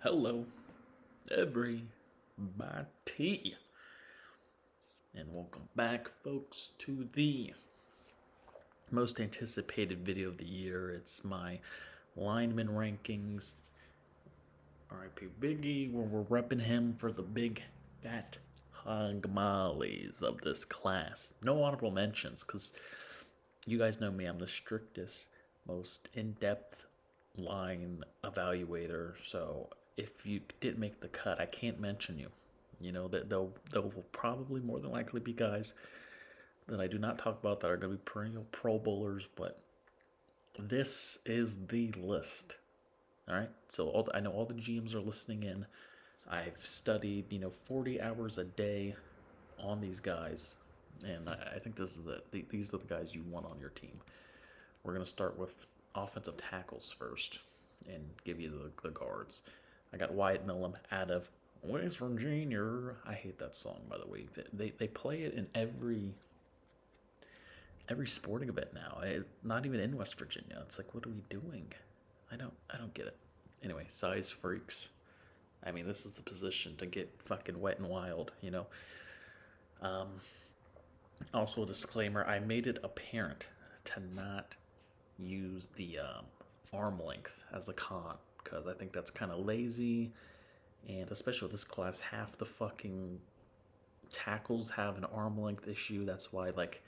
Hello, everybody, and welcome back, folks, to the most anticipated video of the year. It's my lineman rankings. R.I.P. Biggie, where we're repping him for the big fat hog mollies of this class. No honorable mentions, because you guys know me, I'm the strictest, most in-depth line evaluator, so if you didn't make the cut, I can't mention you. You know that there will probably more than likely be guys that I do not talk about that are going to be perennial Pro Bowlers, but this is the list. All right, so I know all the GMs are listening in. I've studied 40 hours a day on these guys, and I think this is it. These are the guys you want on your team. We're going to start with offensive tackles first and give you the guards. I got Wyatt Millum out of West Virginia. I hate that song, by the way. They play it in every sporting event now. Not even in West Virginia. It's like, what are we doing? I don't get it. Anyway, size freaks. I mean, this is the position to get fucking wet and wild, Also, a disclaimer: I made it apparent to not use the arm length as a con, because I think that's kind of lazy, and especially with this class, half the fucking tackles have an arm length issue. That's why like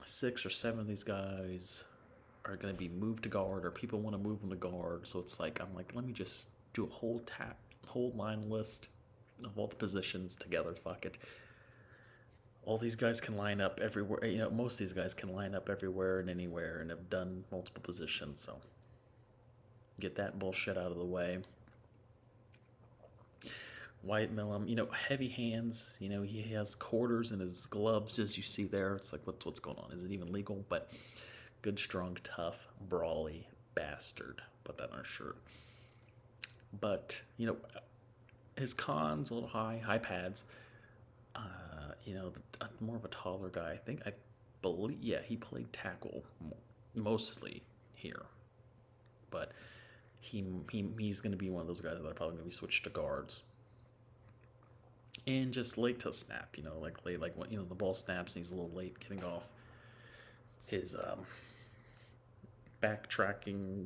6 or 7 of these guys are going to be moved to guard, or people want to move them to guard. So it's like, I'm like, let me just do a whole line list of all the positions together. Fuck it. All these guys can line up everywhere. Most of these guys can line up everywhere and anywhere and have done multiple positions. So get that bullshit out of the way. Wyatt Millum, heavy hands. He has quarters in his gloves, as you see there. It's like, what's going on? Is it even legal? But good, strong, tough, brawly bastard. Put that on a shirt. But, his cons, a little high pads. More of a taller guy. I believe, he played tackle mostly here. But he's going to be one of those guys that are probably going to be switched to guards. And just late to snap, like when, the ball snaps and he's a little late getting off his backtracking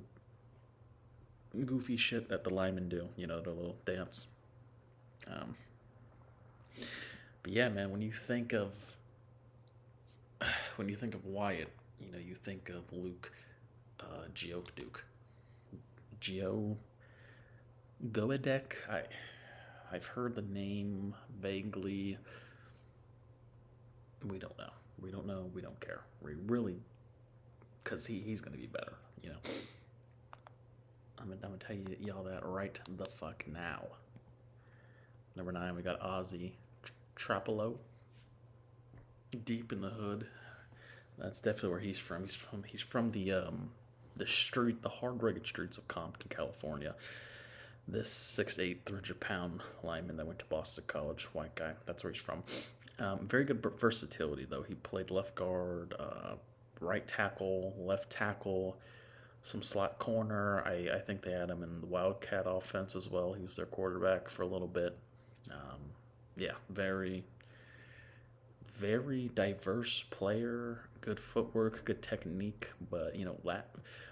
goofy shit that the linemen do, the little dance. But yeah, man, when you think of Wyatt, you think of Luke Geoduke. Goedek. I've heard the name vaguely. We don't know. We don't care. We really, because he's going to be better, I'm going to tell y'all that right the fuck now. Number 9, we got Ozzy Trapolo. Deep in the hood. That's definitely where he's from. He's from the hard-rugged streets of Compton, California. This 6'8", 300-pound lineman that went to Boston College, white guy. That's where he's from. Very good versatility, though. He played left guard, right tackle, left tackle, some slot corner. I think they had him in the Wildcat offense as well. He was their quarterback for a little bit. Very, very diverse player. Good footwork, good technique. But,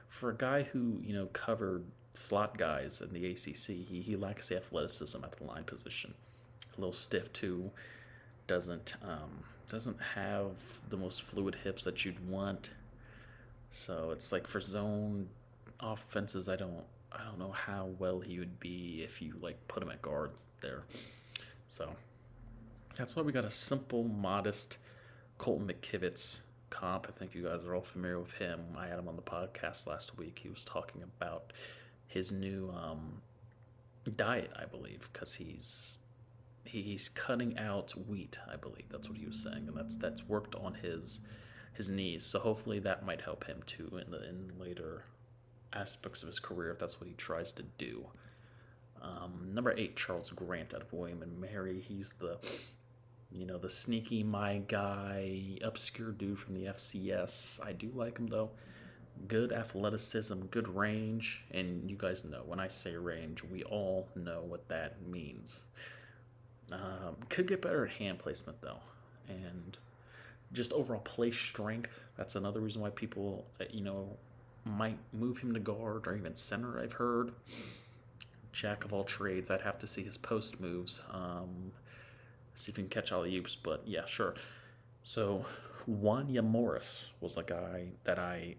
for a guy who, covered slot guys in the ACC, he lacks the athleticism at the line position. A little stiff too. Doesn't have the most fluid hips that you'd want. So it's like for zone offenses, I don't know how well he would be if you put him at guard there. So that's why we got a simple, modest Colton McKivitz comp. I think you guys are all familiar with him. I had him on the podcast last week. He was talking about his new diet, I believe, because he's cutting out wheat. I believe that's what he was saying, and that's worked on his knees. So hopefully that might help him too in later aspects of his career if that's what he tries to do. Number 8, Charles Grant out of William and Mary. He's the sneaky my guy, obscure dude from the FCS. I do like him though. Good athleticism, good range, and you guys know when I say range, we all know what that means. Could get better at hand placement though, and just overall play strength. That's another reason why people, might move him to guard or even center. I've heard. Jack of all trades. I'd have to see his post moves. See if he can catch all the oops, but yeah, sure. So Wanya Morris was a guy that I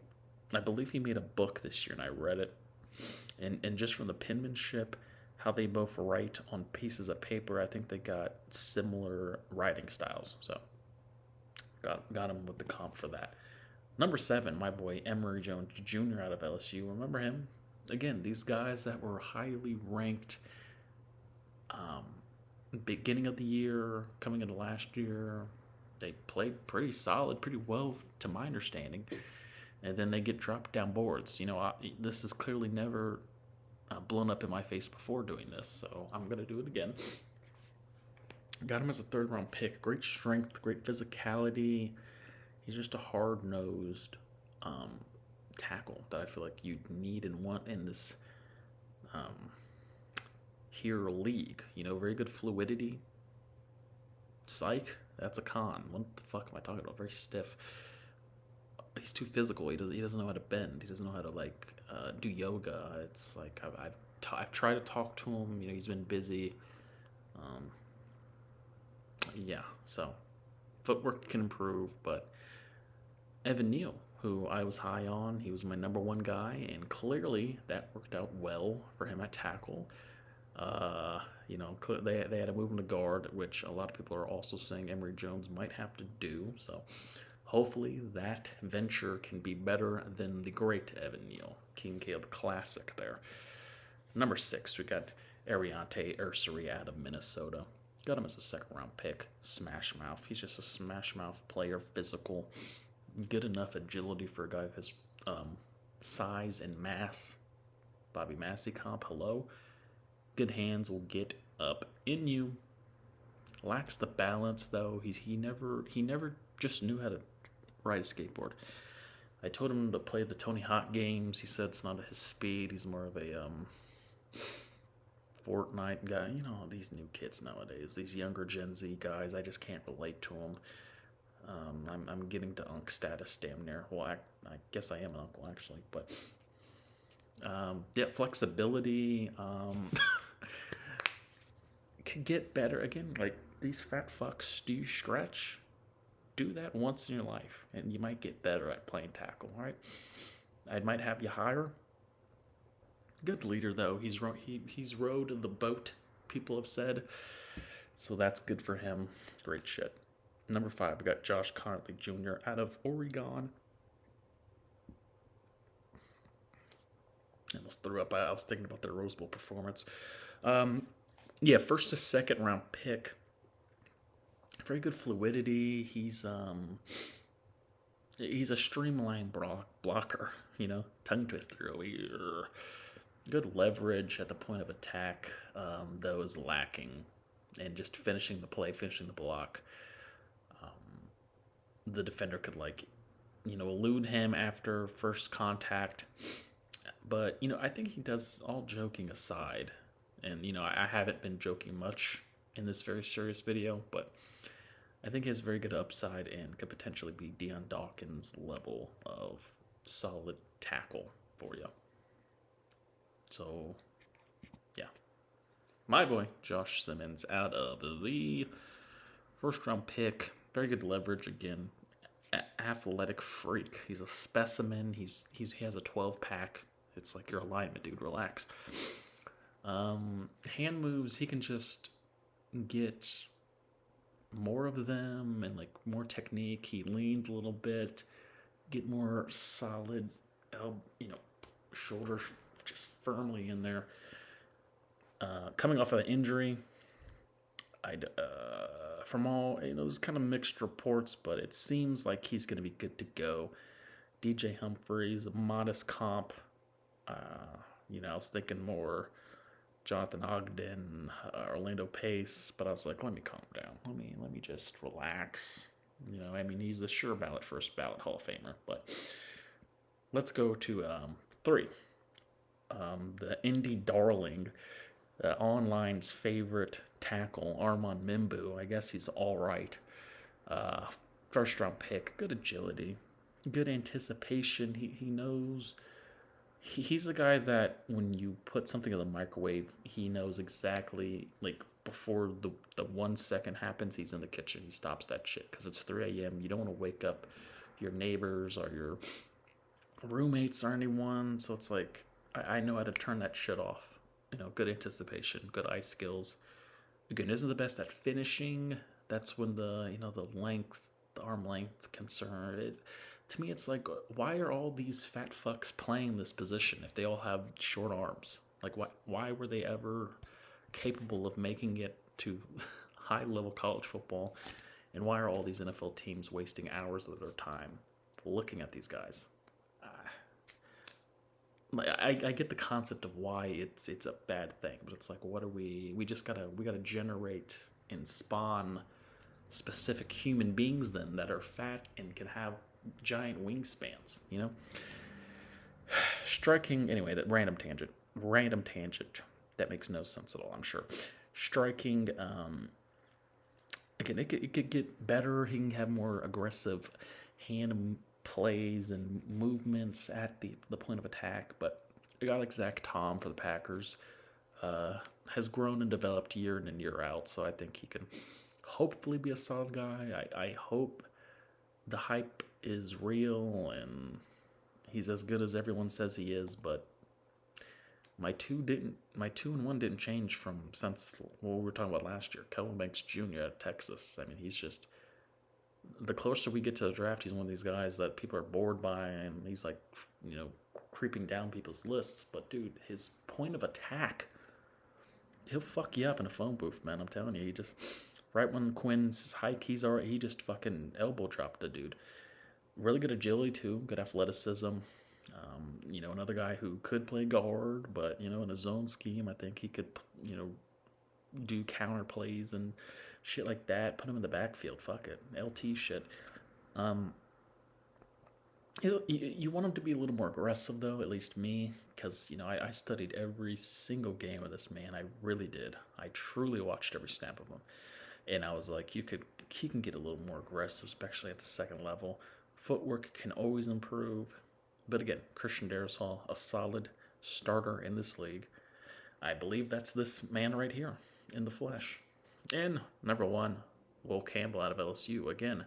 believe he made a book this year, and I read it. And just from the penmanship, how they both write on pieces of paper, I think they got similar writing styles. So got him with the comp for that. Number 7, my boy Emory Jones Jr. out of LSU. Remember him? Again, these guys that were highly ranked beginning of the year, coming into last year, they played pretty solid, pretty well to my understanding, and then they get dropped down boards. This is clearly never blown up in my face before doing this, so I'm going to do it again. Got him as a 3rd round pick. Great strength, great physicality. He's just a hard-nosed tackle that I feel like you need and want in this here league. Very good fluidity. Psych, that's a con. What the fuck am I talking about? Very stiff. He's too physical. He doesn't know how to bend. He doesn't know how to do yoga. It's like I've tried to talk to him. He's been busy. Yeah, so footwork can improve, but Evan Neal, who I was high on, he was my number 1 guy, and clearly that worked out well for him at tackle. They had to move him to guard, which a lot of people are also saying Emory Jones might have to do. So hopefully that venture can be better than the great Evan Neal. King Caleb classic there. Number 6, we got Ariante Ursary out of Minnesota. Got him as a 2nd round pick. Smash mouth. He's just a smash mouth player, physical, good enough agility for a guy of his size and mass. Bobby Massey comp, hello. Good hands, will get up in you. Lacks the balance though. He never just knew how to ride a skateboard. I told him to play the Tony Hawk games. He said it's not at his speed. He's more of a Fortnite guy. These new kids nowadays, these younger Gen Z guys, I just can't relate to them. I'm getting to unk status damn near. Well, I guess I am an uncle actually, but flexibility could get better. Again, like these fat fucks, do you stretch? Do that once in your life, and you might get better at playing tackle. All right, I might have you higher. Good leader though. He's rowed the boat, people have said, so that's good for him. Great shit. Number 5, we got Josh Conley Jr. out of Oregon. I almost threw up. I was thinking about their Rose Bowl performance. 1st to 2nd round pick. Very good fluidity. He's a streamlined blocker. Tongue twister. Good leverage at the point of attack, though is lacking, and just finishing the play, finishing the block. The defender could elude him after first contact. But, I think he does, all joking aside, and, I haven't been joking much in this very serious video, but I think he has very good upside and could potentially be Deion Dawkins' level of solid tackle for you. So, yeah. My boy, Josh Simmons, out of the 1st round pick. Very good leverage again. Athletic freak. He's a specimen. He has a 12-pack. It's like you're a lineman, dude. Relax. Hand moves, he can just get more of them and more technique. He leans a little bit, get more solid, shoulders just firmly in there. Coming off of an injury, from all, there's kind of mixed reports, but it seems like he's going to be good to go. DJ Humphries, a modest comp. I was thinking more Jonathan Ogden, Orlando Pace, but I was like, let me calm down. Let me just relax. He's the sure ballot, first ballot Hall of Famer, but let's go to 3. The indie darling, online's favorite tackle, Armand Mimbu. I guess he's all right. Uh, First round pick, good agility, good anticipation. He knows. He's the guy that when you put something in the microwave, he knows exactly, like, before the 1 second happens, he's in the kitchen. He stops that shit because it's 3 a.m. You don't want to wake up your neighbors or your roommates or anyone. So it's like, I know how to turn that shit off. Good anticipation, good eye skills. Again, isn't the best at finishing. That's when the length, the arm length concern. To me, it's like, why are all these fat fucks playing this position if they all have short arms? Like, why were they ever capable of making it to high level college football? And why are all these NFL teams wasting hours of their time looking at these guys? I get the concept of why it's a bad thing, but it's like, what are we gotta generate and spawn specific human beings then that are fat and can have giant wingspans, Striking, anyway, that random tangent. That makes no sense at all, I'm sure. Striking, again, it could get better. He can have more aggressive hand plays and movements at the point of attack, but a guy like Zach Tom for the Packers has grown and developed year in and year out, so I think he can hopefully be a solid guy. I hope the hype is real and he's as good as everyone says he is, but my 2-1 didn't change from since what we were talking about last year. Kelvin Banks Jr. at Texas. I mean, he's just, the closer we get to the draft, he's one of these guys that people are bored by, and he's like, creeping down people's lists. But dude, his point of attack, he'll fuck you up in a phone booth, man. I'm telling you, he just, right when Quinn's hike, he just fucking elbow dropped the dude. Really good agility too, good athleticism. Another guy who could play guard, but in a zone scheme, I think he could, do counter plays and shit like that. Put him in the backfield. Fuck it, LT shit. You want him to be a little more aggressive, though, at least me, because, I studied every single game of this man. I really did. I truly watched every snap of him. And I was like, he can get a little more aggressive, especially at the second level. Footwork can always improve. But again, Christian Darrisaw, a solid starter in this league. I believe that's this man right here in the flesh. And number 1, Will Campbell out of LSU. Again,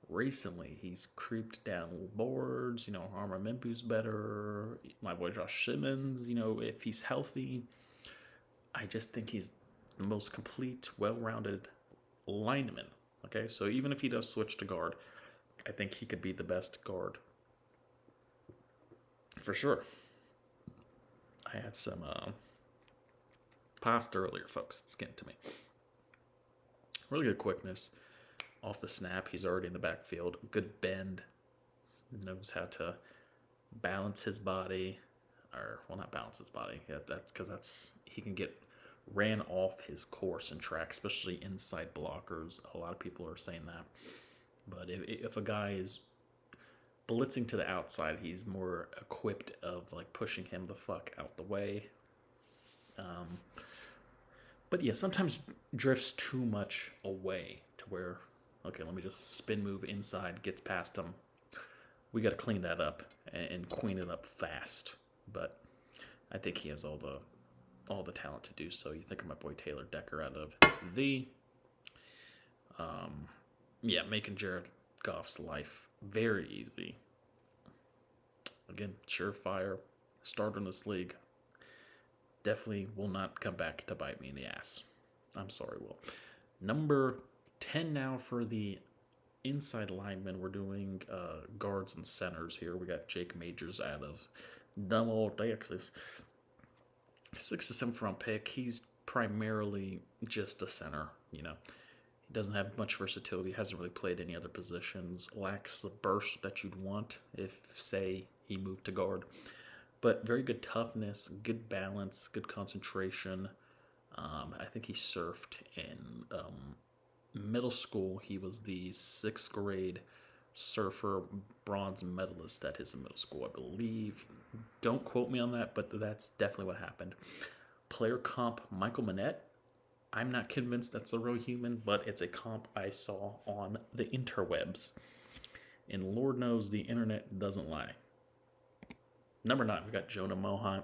recently he's creeped down boards. Armor Membu's better. My boy Josh Simmons, if he's healthy, I just think he's the most complete, well-rounded lineman. Okay, so even if he does switch to guard, I think he could be the best guard for sure. I had some pasta earlier, folks. It's getting to me. Really good quickness off the snap. He's already in the backfield. Good bend. Knows how to balance his body, or not balance his body. Yeah, that's because he can get ran off his course and track, especially inside blockers. A lot of people are saying that. But if a guy is blitzing to the outside, he's more equipped of like pushing him the fuck out the way. But yeah, sometimes drifts too much away to where, okay, let me just spin move inside, gets past him. We got to clean that up and clean it up fast. But I think he has all the talent to do so. You think of my boy Taylor Decker out of making Jared Goff's life very easy. Again, surefire starter in this league. Definitely will not come back to bite me in the ass. I'm sorry, Will. Number 10 now for the inside linemen. We're doing guards and centers here. We got Jake Majors out of dumb old Texas. 6 to 7th round pick. He's primarily just a center, He doesn't have much versatility, hasn't really played any other positions, lacks the burst that you'd want if, say, he moved to guard. But very good toughness, good balance, good concentration. I think he surfed in middle school. He was the 6th grade surfer bronze medalist at his middle school, I believe. Don't quote me on that, but that's definitely what happened. Player comp Michael Manette. I'm not convinced that's a real human, but it's a comp I saw on the interwebs. And Lord knows the internet doesn't lie. Number 9, we got Jonah Mohim.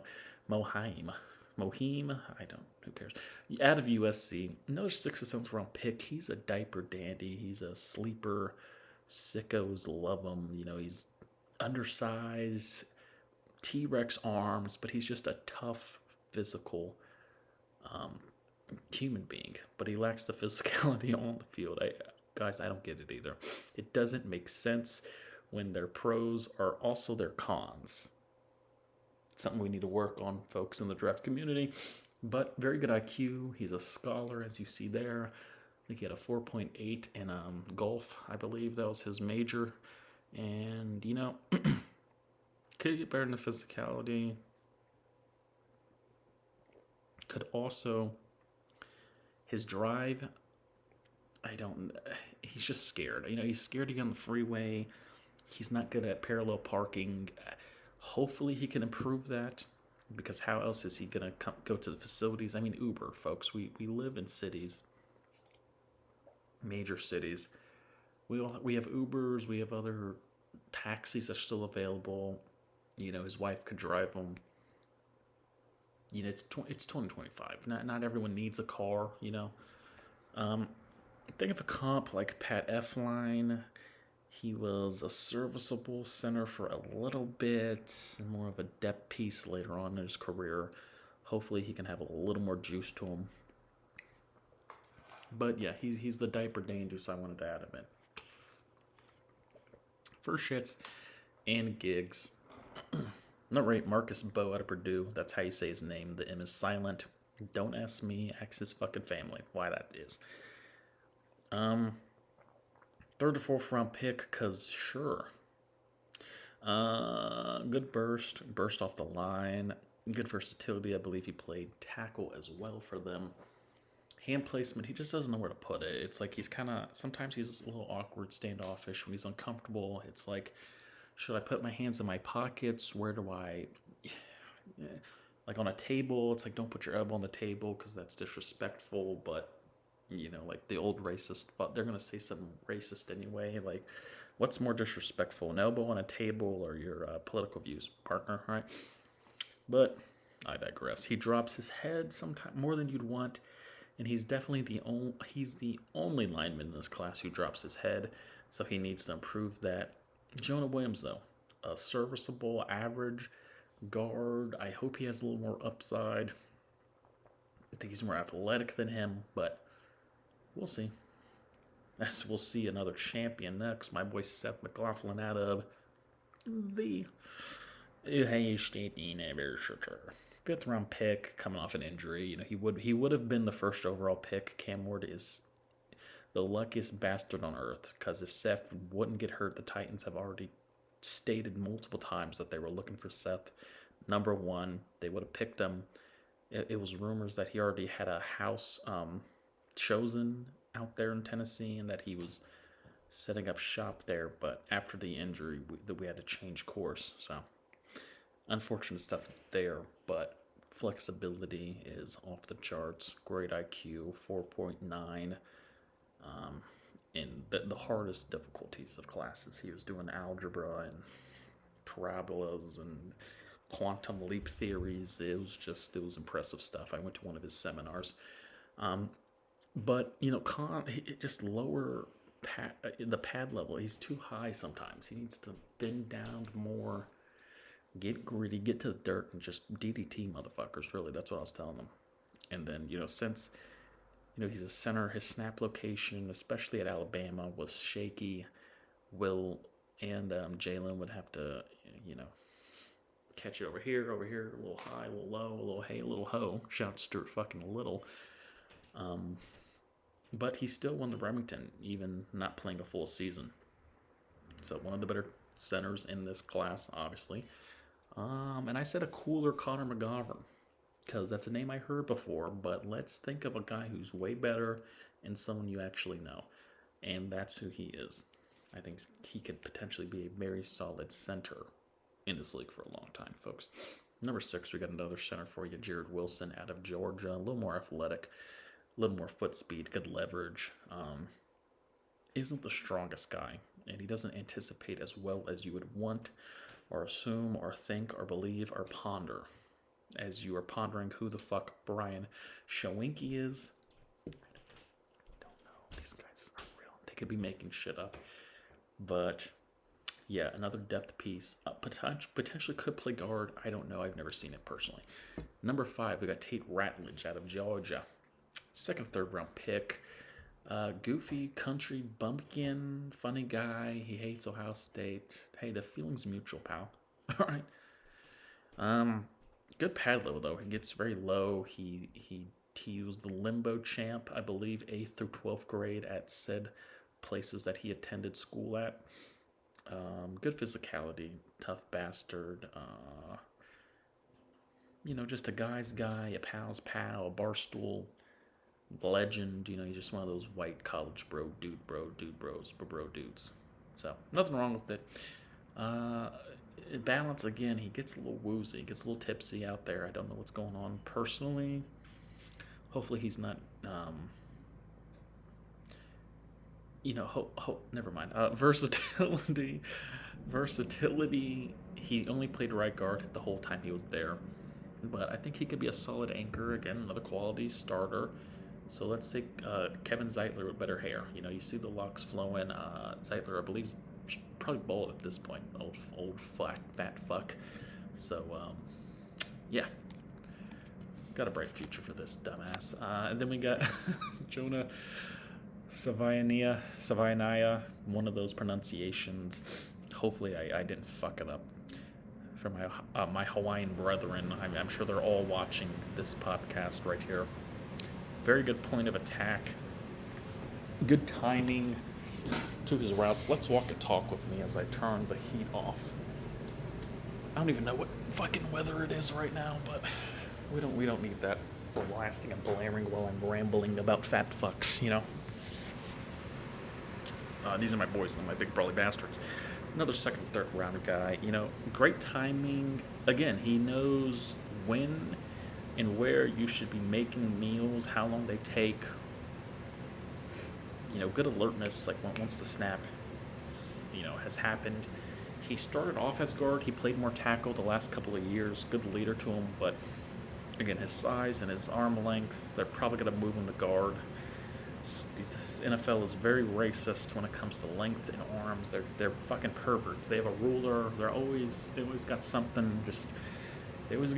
I don't, who cares? Out of USC, another 6th or 7th round pick. He's a diaper dandy. He's a sleeper. Sickos love him. You know, he's undersized, T-Rex arms, but he's just a tough, physical human being. But he lacks the physicality on the field. Guys, I don't get it either. It doesn't make sense when their pros are also their cons. Something we need to work on, folks in the draft community. But very good IQ. He's a scholar, as you see there. I think he had a 4.8 in golf, I believe. That was his major. And, you know, could get better in the physicality. Could also, his drive, he's just scared. You know, he's scared to get on the freeway. He's not good at parallel parking. Hopefully he can improve that, because how else is he going to go to the facilities? I mean, Uber, folks. We live in cities, major cities. We have Ubers. We have other taxis that are still available. You know, his wife could drive them. You know, it's 2025. Not everyone needs a car, you know. Think of a comp like Pat Elflein. He was a serviceable center for a little bit, more of a depth piece later on in his career. Hopefully he can have a little more juice to him. But yeah, he's the diaper dangerous I wanted to add him in. For shits and gigs. Number 8, Marcus Bowe out of Purdue. That's how you say his name. The M is silent. Don't ask me, ask his fucking family why that is. 3rd or 4th round pick, cause sure. Good burst off the line. Good versatility. I believe he played tackle as well for them. Hand placement, he just doesn't know where to put it. It's like sometimes he's a little awkward, standoffish when he's uncomfortable. It's like, should I put my hands in my pockets? Where do I, like on a table, it's like, don't put your elbow on the table because that's disrespectful, but you know, like the old racist, they're going to say something racist anyway. Like, what's more disrespectful, an elbow on a table or your political views, partner, right? But I digress. He drops his head sometimes more than you'd want, and he's definitely the only lineman in this class who drops his head, so he needs to improve that. Jonah Williams, though, a serviceable, average guard. I hope he has a little more upside. I think he's more athletic than him, but we'll see. As we'll see another champion next. My boy Seth McLaughlin out of the Ohio State University. 5th round pick, coming off an injury. You know, he would have been the first overall pick. Cam Ward is the luckiest bastard on earth, because if Seth wouldn't get hurt, the Titans have already stated multiple times that they were looking for Seth. Number 1, they would have picked him. It was rumors that he already had a house chosen out there in Tennessee and that he was setting up shop there, but after the injury, we had to change course. So unfortunate stuff there, but flexibility is off the charts. Great IQ, 4.9. In the hardest difficulties of classes, he was doing algebra and parabolas and quantum leap theories. It was impressive stuff. I went to one of his seminars. But, you know, just lower the pad level. He's too high sometimes. He needs to bend down more, get gritty, get to the dirt, and just DDT motherfuckers, really. That's what I was telling them. And then, you know, since, you know, he's a center, his snap location, especially at Alabama, was shaky. Will and Jalen would have to, you know, catch it over here, a little high, a little low, a little hey, a little ho. Shout out to Stuart fucking Little. But he still won the Remington, even not playing a full season. So one of the better centers in this class, obviously. And I said a cooler Connor McGovern, because that's a name I heard before, but let's think of a guy who's way better and someone you actually know. And that's who he is. I think he could potentially be a very solid center in this league for a long time, folks. Number 6, we got another center for you, Jared Wilson out of Georgia. A little more athletic, a little more foot speed, good leverage. Isn't the strongest guy, and he doesn't anticipate as well as you would want or assume or think or believe or ponder as you are pondering who the fuck Brian Shawinky is. I don't know. These guys aren't real. They could be making shit up. But yeah, another depth piece. Potentially could play guard. I don't know. I've never seen it personally. Number 5, we got Tate Ratledge out of Georgia. Second, third round pick. Goofy country bumpkin, funny guy. He hates Ohio State. Hey, the feeling's mutual, pal. All right. Good pad level though. He gets very low. He was the limbo champ, I believe, 8th through 12th grade at said places that he attended school at. Good physicality, tough bastard. Just a guy's guy, a pal's pal, a barstool legend. He's just one of those white college bro dudes. So nothing wrong with it. Balance again. He gets a little woozy, gets a little tipsy out there. I don't know what's going on personally. Hopefully he's not. Never mind. Versatility. He only played right guard the whole time he was there, but I think he could be a solid anchor again. Another quality starter. So let's say Kevin Zeitler with better hair. You see the locks flowing. Zeitler, I believe, is probably bald at this point. Old fat fuck. So yeah, got a bright future for this dumbass. And then we got Jonah Savaianaya, one of those pronunciations. Hopefully I didn't fuck it up. For my Hawaiian brethren, I'm sure they're all watching this podcast right here. Very good point of attack. Good timing to his routes. Let's walk and talk with me as I turn the heat off. I don't even know what fucking weather it is right now, but we don't need that blasting and blaring while I'm rambling about fat fucks, These are my boys, they're my big burly bastards. Another second, third round guy. Great timing. Again, he knows when and where you should be making meals, how long they take. Good alertness, like once the snap, has happened. He started off as guard. He played more tackle the last couple of years. Good leader to him, but again, his size and his arm length, they're probably going to move him to guard. This NFL is very racist when it comes to length and arms. They're fucking perverts. They have a ruler. They always got something. They always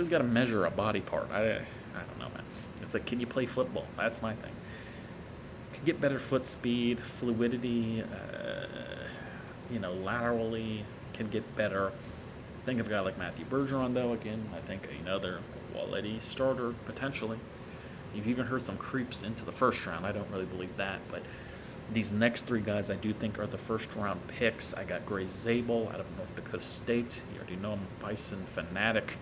got to measure a body part. I don't know, man. It's like, can you play football? That's my thing. Could get better foot speed, fluidity. Laterally can get better. Think of a guy like Matthew Bergeron, though. Again, I think another quality starter potentially. You've even heard some creeps into the first round. I don't really believe that, but these next 3 guys I do think are the first round picks. I got Gray Zabel out of North Dakota State. You already know him, Bison fanatic.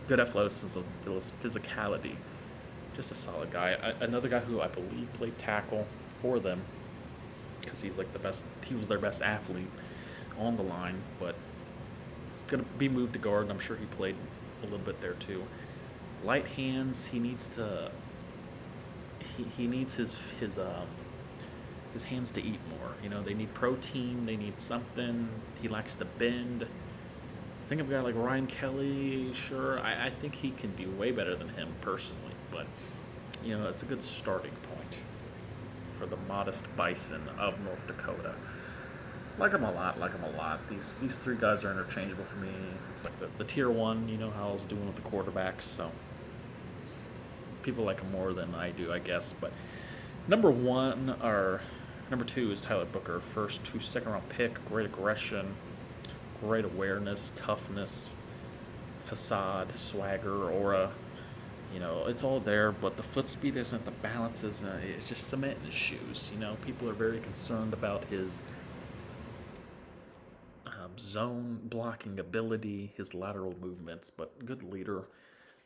Good athleticism, physicality. Just a solid guy. Another guy who I believe played tackle for them because he's like the best. He was their best athlete on the line, but gonna be moved to guard. And I'm sure he played a little bit there too. Light hands. He needs to. He needs his hands to eat more. They need protein. They need something. He likes to bend. Think of a guy like Ryan Kelly. Sure, I think he can be way better than him personally, but it's a good starting point for the modest Bison of North Dakota. Like him a lot. These 3 guys are interchangeable for me. It's like the tier 1. How I was doing with the quarterbacks, so people like him more than I do, I guess. But number 2 is Tyler Booker. First to second round pick. Great aggression, great awareness, toughness, facade, swagger, aura. It's all there, but the foot speed isn't, the balance isn't. It's just cement in his shoes. People are very concerned about his zone blocking ability, his lateral movements, but good leader.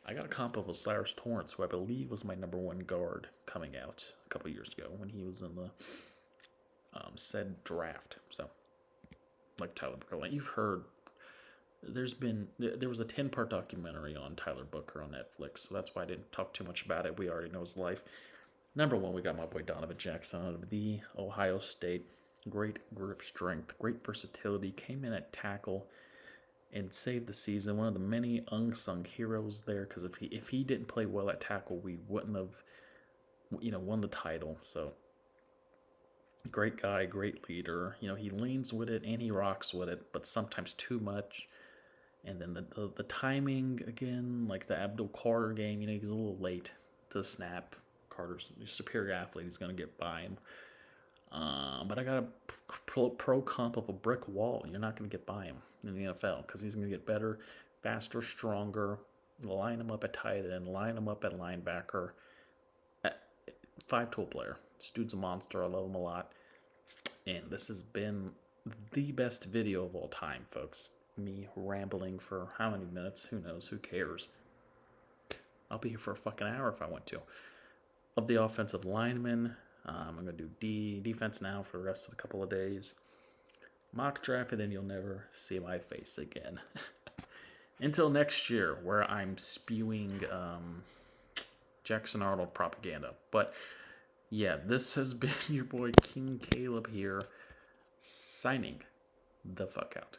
I got a comp of Osiris Torrance, who I believe was my number 1 guard coming out a couple years ago when he was in the said draft. So, like Tyler Booker, you've heard. There was a 10-part documentary on Tyler Booker on Netflix, so that's why I didn't talk too much about it. We already know his life. Number one, we got my boy Donovan Jackson out of the Ohio State. Great grip strength, great versatility. Came in at tackle and saved the season. One of the many unsung heroes there, because if he didn't play well at tackle, we wouldn't have won the title. So great guy, great leader. He leans with it and he rocks with it, but sometimes too much. And then the timing again, like the Abdul Carter game, he's a little late to snap. Carter's a superior athlete. He's going to get by him. But I got a pro comp of a brick wall. You're not going to get by him in the NFL because he's going to get better, faster, stronger. Line him up at tight end, line him up at linebacker. 5-tool player. This dude's a monster. I love him a lot. And this has been the best video of all time, folks. Me rambling for how many minutes? Who knows? Who cares? I'll be here for a fucking hour if I want to. Of the offensive linemen, I'm going to do defense now for the rest of the couple of days. Mock draft, and then you'll never see my face again. Until next year, where I'm spewing Jackson Arnold propaganda. But yeah, this has been your boy King Kaleb here, signing the fuck out.